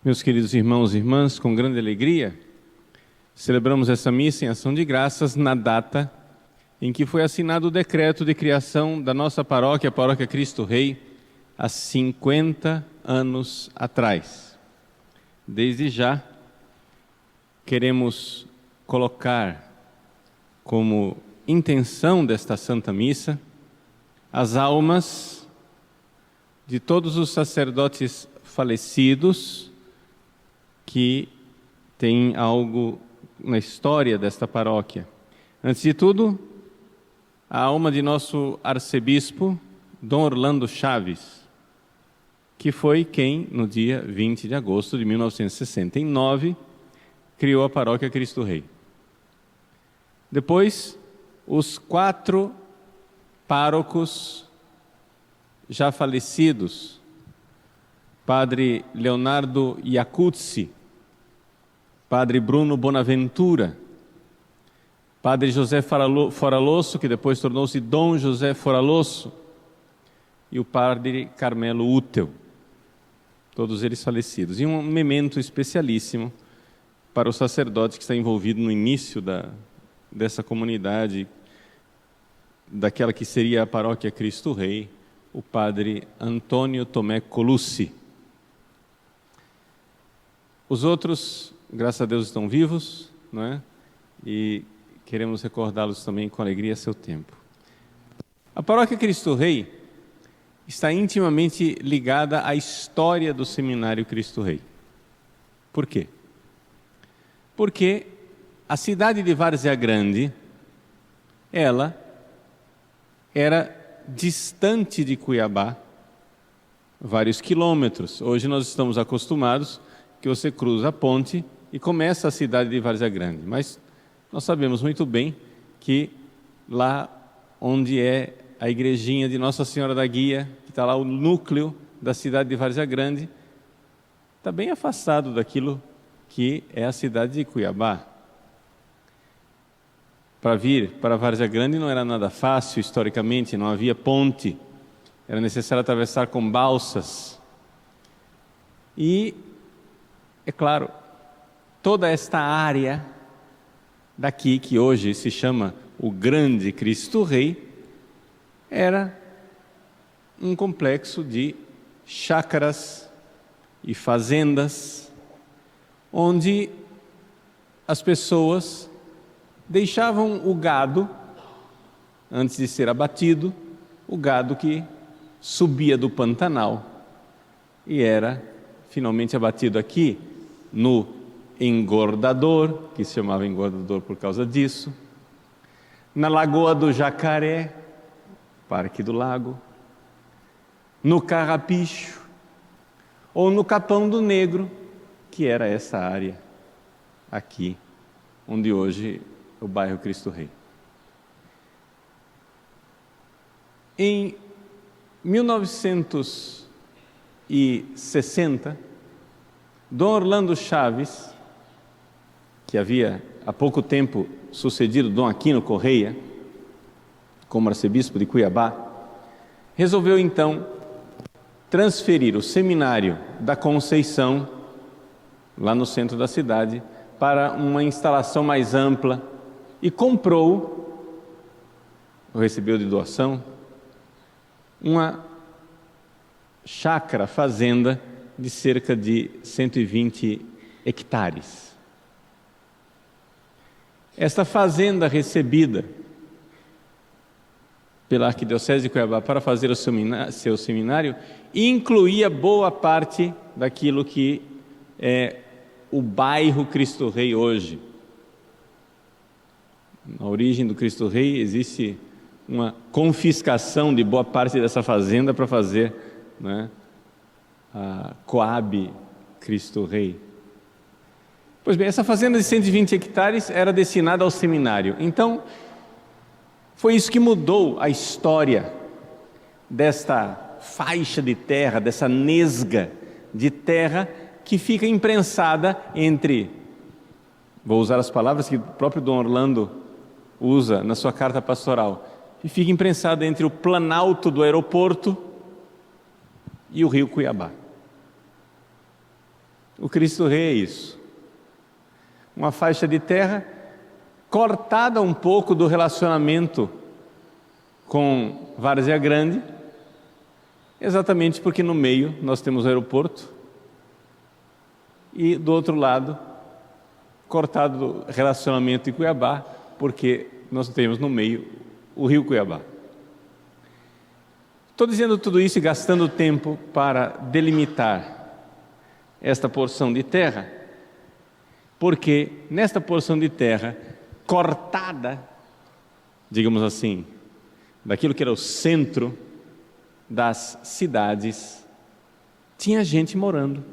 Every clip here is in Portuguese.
Meus queridos irmãos e irmãs, com grande alegria, celebramos essa missa em ação de graças na data em que foi assinado o decreto de criação da nossa paróquia, a Paróquia Cristo Rei, há 50 anos atrás. Desde já, queremos colocar como intenção desta Santa Missa as almas de todos os sacerdotes falecidos que têm algo na história desta paróquia. Antes de tudo, a alma de nosso arcebispo, Dom Orlando Chaves, que foi quem, no dia 20 de agosto de 1969, criou a Paróquia Cristo Rei. Depois, os 4 párocos já falecidos, Padre Leonardo Iacuzzi, Padre Bruno Bonaventura, Padre José Foraloso, que depois tornou-se Dom José Foraloso, e o Padre Carmelo Útel, todos eles falecidos. E um memento especialíssimo para o sacerdote que está envolvido no início dessa comunidade, daquela que seria a Paróquia Cristo Rei, o Padre Antônio Tomé Colucci. Os outros, graças a Deus, estão vivos, não é? E queremos recordá-los também com alegria a seu tempo. A Paróquia Cristo Rei está intimamente ligada à história do Seminário Cristo Rei. Por quê? Porque a cidade de Várzea Grande, ela era distante de Cuiabá, vários quilômetros. Hoje nós estamos acostumados que você cruza a ponte e começa a cidade de Várzea Grande. Mas nós sabemos muito bem que lá onde é a igrejinha de Nossa Senhora da Guia, que está lá o núcleo da cidade de Várzea Grande, está bem afastado daquilo que é a cidade de Cuiabá. Para vir para Várzea Grande não era nada fácil historicamente, não havia ponte, era necessário atravessar com balsas. E, é claro, toda esta área daqui, que hoje se chama o Grande Cristo Rei, era um complexo de chácaras e fazendas, onde as pessoas deixavam o gado, antes de ser abatido, o gado que subia do Pantanal e era finalmente abatido aqui no engordador, que se chamava engordador por causa disso, na Lagoa do Jacaré, Parque do Lago, no Carrapicho, ou no Capão do Negro, que era essa área aqui, onde hoje é o bairro Cristo Rei. Em 1960, Dom Orlando Chaves, que havia há pouco tempo sucedido Dom Aquino Correia como arcebispo de Cuiabá, resolveu então transferir o seminário da Conceição, lá no centro da cidade, para uma instalação mais ampla e comprou, ou recebeu de doação, uma chácara, fazenda de cerca de 120 hectares. Esta fazenda recebida pela Arquidiocese de Cuiabá para fazer o seu seminário incluía boa parte daquilo que é o bairro Cristo Rei hoje. Na origem do Cristo Rei existe uma confiscação de boa parte dessa fazenda para fazer, né, a Coab Cristo Rei. Pois bem, essa fazenda de 120 hectares era destinada ao seminário. Então, foi isso que mudou a história desta faixa de terra, dessa nesga de terra que fica imprensada entre, vou usar as palavras que o próprio Dom Orlando usa na sua carta pastoral, que fica imprensada entre o planalto do aeroporto e o rio Cuiabá. O Cristo Rei é isso. Uma faixa de terra cortada um pouco do relacionamento com Várzea Grande, exatamente porque no meio nós temos o aeroporto e do outro lado cortado do relacionamento em Cuiabá, porque nós temos no meio o rio Cuiabá. Estou dizendo tudo isso e gastando tempo para delimitar esta porção de terra, porque nesta porção de terra cortada, digamos assim, daquilo que era o centro das cidades, tinha gente morando.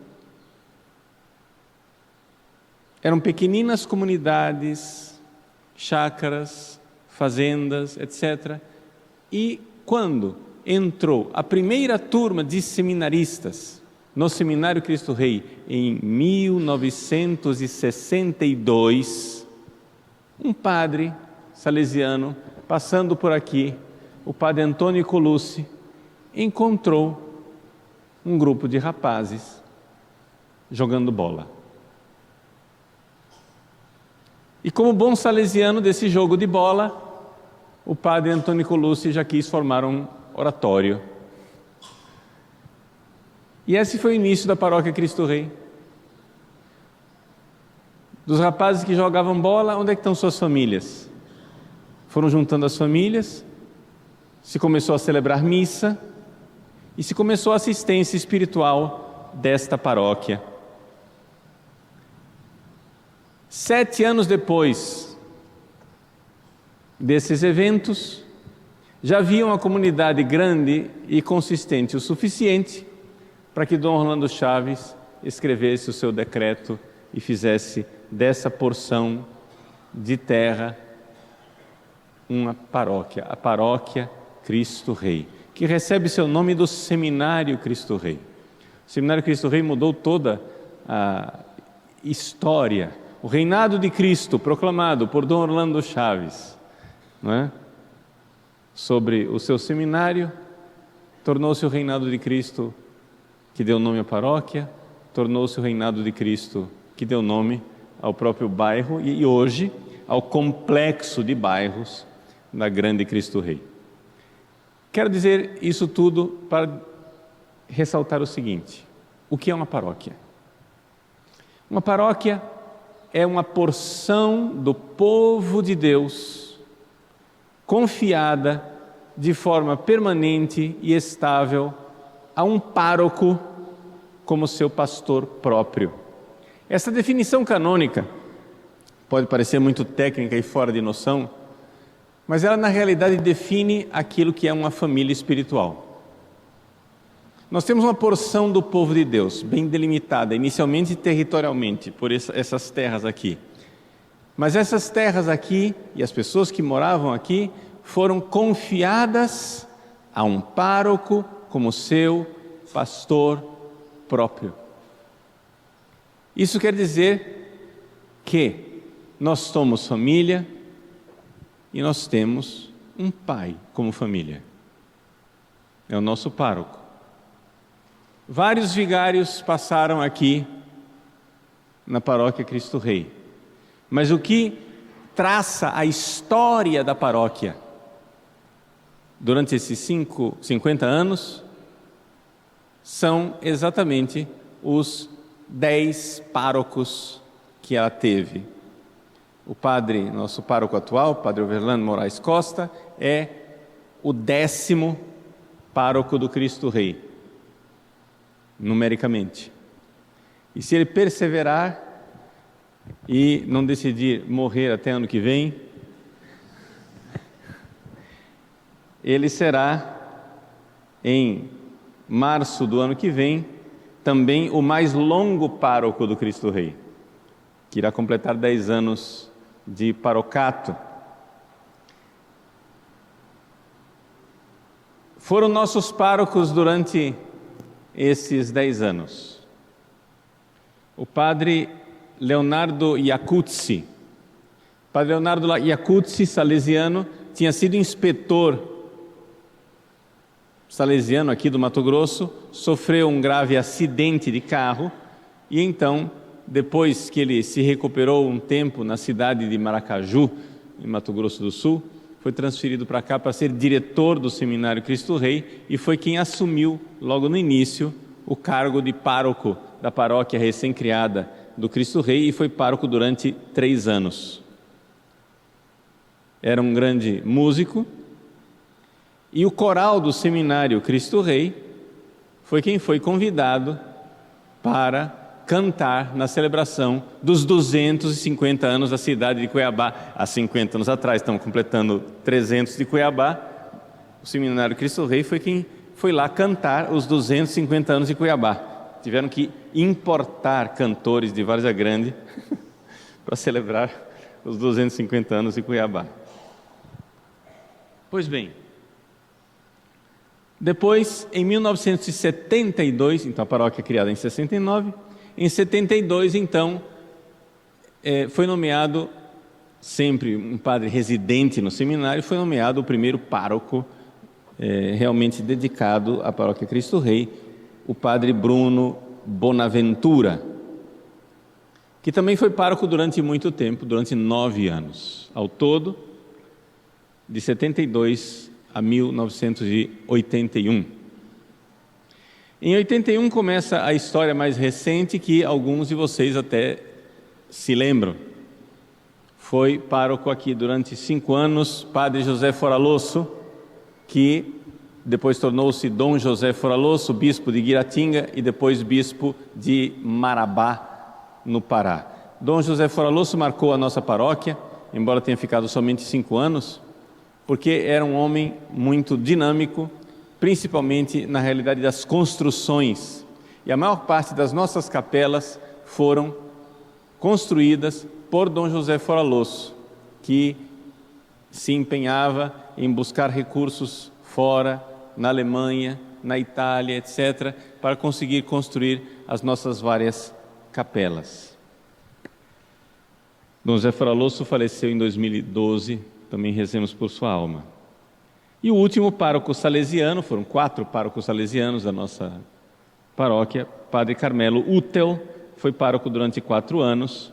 Eram pequeninas comunidades, chácaras, fazendas, etc. E quando entrou a primeira turma de seminaristas no Seminário Cristo Rei, em 1962, um padre salesiano, passando por aqui, o padre Antônio Colucci, encontrou um grupo de rapazes jogando bola. E como bom salesiano desse jogo de bola, o padre Antônio Colucci já quis formar um oratório. E esse foi o início da paróquia Cristo Rei. Dos rapazes que jogavam bola, onde é que estão suas famílias? Foram juntando as famílias, se começou a celebrar missa e se começou a assistência espiritual desta paróquia. 7 anos depois desses eventos, já havia uma comunidade grande e consistente o suficiente para que Dom Orlando Chaves escrevesse o seu decreto e fizesse dessa porção de terra uma paróquia, a paróquia Cristo Rei, que recebe seu nome do Seminário Cristo Rei. O Seminário Cristo Rei mudou toda a história, o reinado de Cristo proclamado por Dom Orlando Chaves, não é? Sobre o seu seminário, tornou-se o reinado de Cristo que deu nome à paróquia, tornou-se o reinado de Cristo que deu nome ao próprio bairro e hoje ao complexo de bairros da Grande Cristo Rei. Quero dizer isso tudo para ressaltar o seguinte: o que é uma paróquia? Uma paróquia é uma porção do povo de Deus confiada de forma permanente e estável a um pároco como seu pastor próprio. Essa definição canônica pode parecer muito técnica e fora de noção, mas ela na realidade define aquilo que é uma família espiritual. Nós temos uma porção do povo de Deus, bem delimitada, inicialmente territorialmente, por essas terras aqui. Mas essas terras aqui, e as pessoas que moravam aqui, foram confiadas a um pároco como seu pastor próprio. Isso quer dizer que nós somos família e nós temos um pai como família. É o nosso pároco. Vários vigários passaram aqui na paróquia Cristo Rei, mas o que traça a história da paróquia durante esses 50 anos são exatamente os 10 párocos que ela teve. O padre, nosso pároco atual, padre Overlando Moraes Costa, é o 10º pároco do Cristo Rei, numericamente. E se ele perseverar e não decidir morrer até ano que vem, ele será, em março do ano que vem, também o mais longo pároco do Cristo Rei, que irá completar 10 anos de parocato. Foram nossos párocos durante esses 10 anos o padre Leonardo Iacuzzi. O padre Leonardo Iacuzzi, salesiano, tinha sido inspetor salesiano aqui do Mato Grosso, sofreu um grave acidente de carro E então, depois que ele se recuperou um tempo na cidade de Maracaju, em Mato Grosso do Sul, foi transferido para cá para ser diretor do Seminário Cristo Rei e foi quem assumiu, logo no início, o cargo de pároco da paróquia recém-criada do Cristo Rei e foi pároco durante 3 anos. Era um grande músico e o coral do Seminário Cristo Rei foi quem foi convidado para cantar na celebração dos 250 anos da cidade de Cuiabá. Há 50 anos atrás, estamos completando 300 de Cuiabá. O Seminário Cristo Rei foi quem foi lá cantar os 250 anos de Cuiabá. Tiveram que importar cantores de Várzea Grande para celebrar os 250 anos de Cuiabá. Pois bem, depois, em 1972, então a paróquia é criada em 69, em 72, então, foi nomeado, sempre um padre residente no seminário, foi nomeado o primeiro pároco realmente dedicado à paróquia Cristo Rei, o padre Bruno Bonaventura, que também foi pároco durante muito tempo, durante 9 anos. Ao todo, de 72 a 1981. Em 81 começa a história mais recente que alguns de vocês até se lembram. Foi pároco aqui durante 5 anos, padre José Foraloso, que depois tornou-se Dom José Foraloso, bispo de Guiratinga e depois bispo de Marabá, no Pará. Dom José Foraloso marcou a nossa paróquia, embora tenha ficado somente 5 anos, porque era um homem muito dinâmico, principalmente na realidade das construções. E a maior parte das nossas capelas foram construídas por Dom José Foraloso, que se empenhava em buscar recursos fora, na Alemanha, na Itália, etc., para conseguir construir as nossas várias capelas. Dom José Foraloso faleceu em 2012, também rezemos por sua alma. E o último pároco salesiano, foram 4 párocos salesianos da nossa paróquia, padre Carmelo Utel, foi pároco durante 4 anos,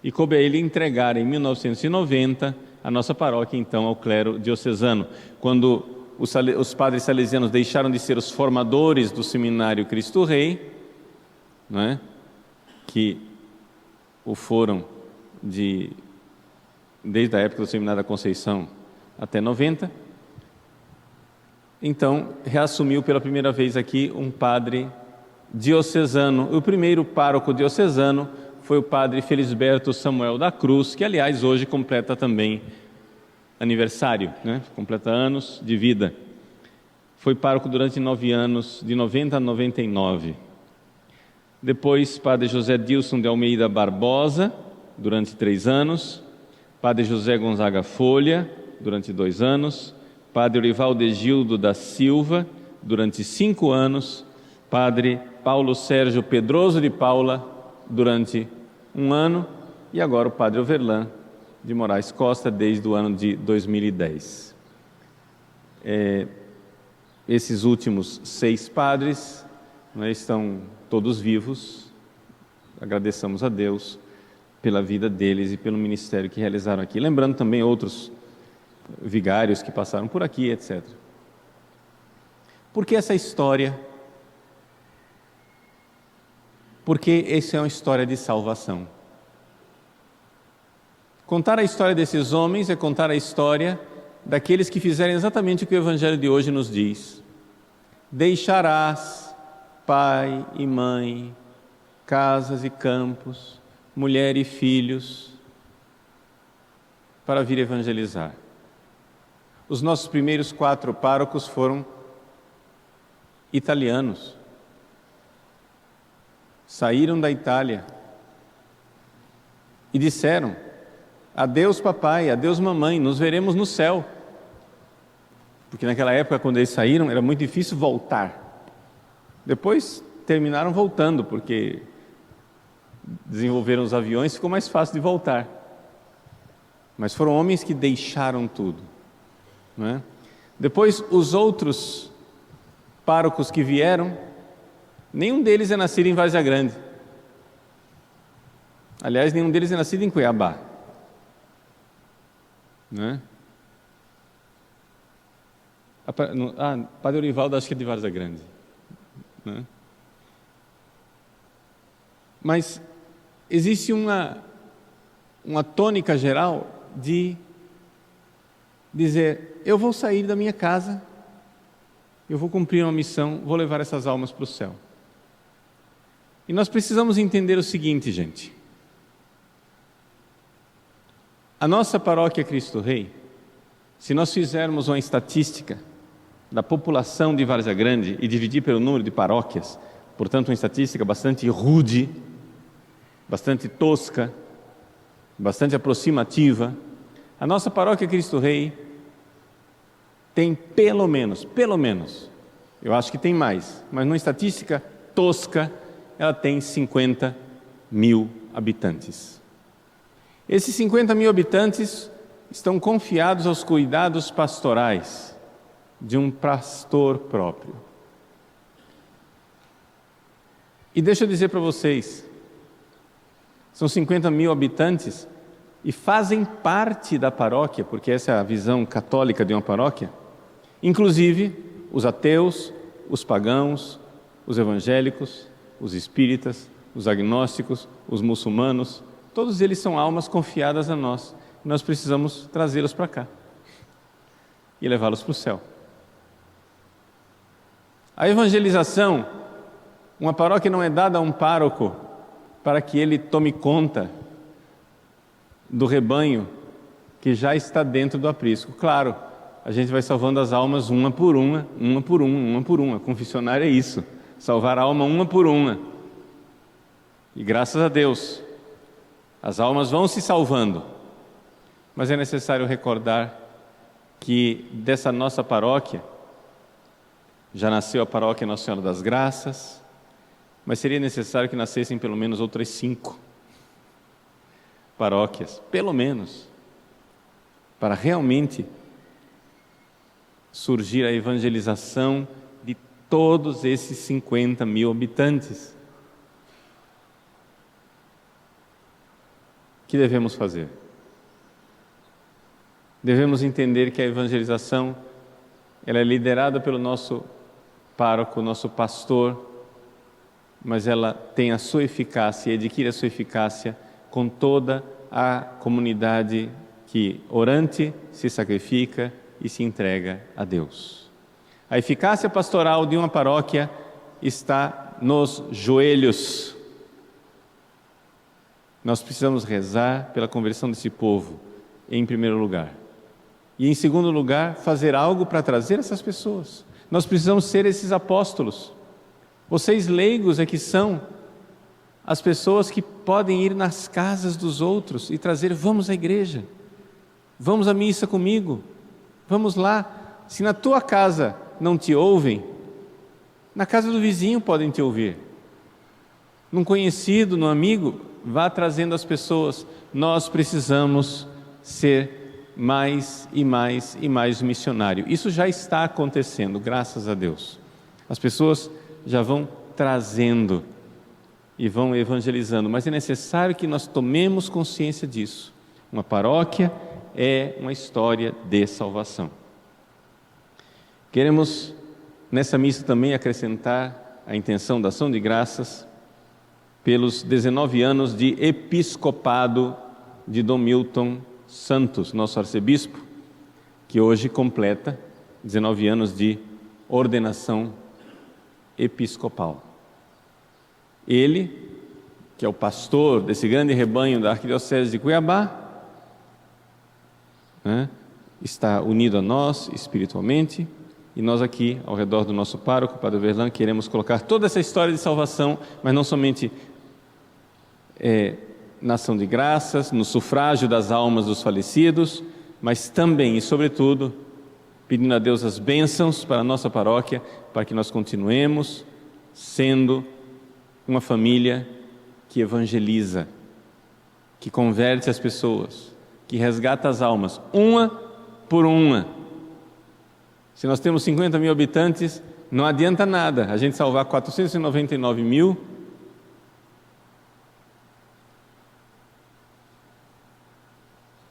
e coube a ele entregar em 1990 a nossa paróquia, então, ao clero diocesano. Quando os padres salesianos deixaram de ser os formadores do Seminário Cristo Rei, não é? Que o foram desde a época do Seminário da Conceição até 90, então reassumiu pela primeira vez aqui um padre diocesano. O primeiro pároco diocesano foi o padre Felisberto Samuel da Cruz, que aliás hoje completa também aniversário, né? Completa anos de vida. Foi pároco durante 9 anos, de 90 a 99. Depois, padre José Dilson de Almeida Barbosa, durante 3 anos. Padre José Gonzaga Folha, durante 2 anos. Padre Orivaldo Gildo da Silva, durante 5 anos. Padre Paulo Sérgio Pedroso de Paula, durante 1 ano. E agora o padre Overlan de Moraes Costa, desde o ano de 2010. Esses últimos 6 padres, né, estão todos vivos. Agradeçamos a Deus pela vida deles e pelo ministério que realizaram aqui. Lembrando também outros vigários que passaram por aqui, etc. Por que essa história? Porque essa é uma história de salvação. Contar a história desses homens é contar a história daqueles que fizeram exatamente o que o Evangelho de hoje nos diz. Deixarás pai e mãe, casas e campos, mulher e filhos, para vir evangelizar. Os nossos primeiros 4 párocos foram italianos. Saíram da Itália e disseram: adeus papai, adeus mamãe, nos veremos no céu. Porque naquela época, quando eles saíram, era muito difícil voltar. Depois terminaram voltando, porque desenvolveram os aviões, ficou mais fácil de voltar. Mas foram homens que deixaram tudo, não é? Depois, os outros párocos que vieram, nenhum deles é nascido em Várzea Grande. Aliás, nenhum deles é nascido em Cuiabá, né? Padre Orivaldo acho que é de Várzea Grande, né? Mas existe uma tônica geral de dizer: eu vou sair da minha casa, eu vou cumprir uma missão, vou levar essas almas para o céu. E nós precisamos entender o seguinte, gente: a nossa paróquia Cristo Rei, se nós fizermos uma estatística da população de Várzea Grande e dividir pelo número de paróquias, portanto uma estatística bastante rude, bastante tosca, bastante aproximativa, a nossa paróquia Cristo Rei tem pelo menos, eu acho que tem mais, mas numa estatística tosca, ela tem 50 mil habitantes. Esses 50 mil habitantes estão confiados aos cuidados pastorais de um pastor próprio. E deixa eu dizer para vocês, são 50 mil habitantes e fazem parte da paróquia, porque essa é a visão católica de uma paróquia, inclusive os ateus, os pagãos, os evangélicos, os espíritas, os agnósticos, os muçulmanos, todos eles são almas confiadas a nós. Nós precisamos trazê-los para cá e levá-los para o céu. A evangelização, uma paróquia não é dada a um pároco para que ele tome conta do rebanho que já está dentro do aprisco. Claro, a gente vai salvando as almas uma por uma. A confessionária é isso, salvar a alma uma por uma. E graças a Deus, as almas vão se salvando. Mas é necessário recordar que dessa nossa paróquia, já nasceu a paróquia Nossa Senhora das Graças, mas seria necessário que nascessem pelo menos outras 5 paróquias, pelo menos, para realmente surgir a evangelização de todos esses 50 mil habitantes. O que devemos fazer? Devemos entender que a evangelização ela é liderada pelo nosso pároco, nosso pastor, mas ela tem a sua eficácia e adquire a sua eficácia com toda a comunidade que, orante, se sacrifica e se entrega a Deus. A eficácia pastoral de uma paróquia está nos joelhos. Nós precisamos rezar pela conversão desse povo, em primeiro lugar. E em segundo lugar, fazer algo para trazer essas pessoas. Nós precisamos ser esses apóstolos. Vocês leigos é que são as pessoas que podem ir nas casas dos outros e trazer: vamos à igreja, vamos à missa comigo, vamos lá. Se na tua casa não te ouvem, na casa do vizinho podem te ouvir. Num conhecido, num amigo, vá trazendo as pessoas. Nós precisamos ser mais e mais e mais missionário. Isso já está acontecendo, graças a Deus. As pessoas já vão trazendo e vão evangelizando, mas é necessário que nós tomemos consciência disso. Uma paróquia é uma história de salvação. Queremos nessa missa também acrescentar a intenção da ação de graças pelos 19 anos de episcopado de Dom Milton Santos, nosso arcebispo, que hoje completa 19 anos de ordenação episcopal. Ele, que é o pastor desse grande rebanho da Arquidiocese de Cuiabá, está unido a nós espiritualmente, e nós aqui, ao redor do nosso pároco, Padre Verlan, queremos colocar toda essa história de salvação, mas não somente na ação de graças, no sufrágio das almas dos falecidos, mas também e sobretudo pedindo a Deus as bênçãos para a nossa paróquia, para que nós continuemos sendo uma família que evangeliza, que converte as pessoas, que resgata as almas, uma por uma. Se nós temos 50 mil habitantes, não adianta nada a gente salvar 499 mil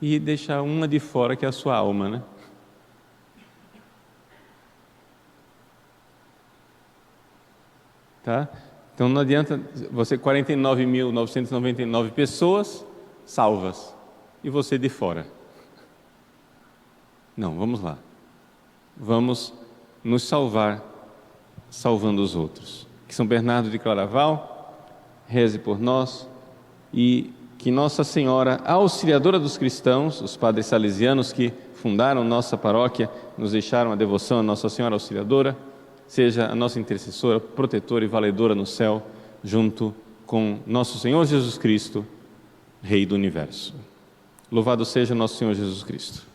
e deixar uma de fora, que é a sua alma, né? Tá? Então não adianta você 49.999 pessoas salvas e você de fora. Não, vamos lá. Vamos nos salvar salvando os outros. Que São Bernardo de Claraval reze por nós e que Nossa Senhora, auxiliadora dos cristãos, os padres salesianos que fundaram nossa paróquia, nos deixaram a devoção a Nossa Senhora Auxiliadora, seja a nossa intercessora, protetora e valedora no céu, junto com nosso Senhor Jesus Cristo, Rei do Universo. Louvado seja nosso Senhor Jesus Cristo.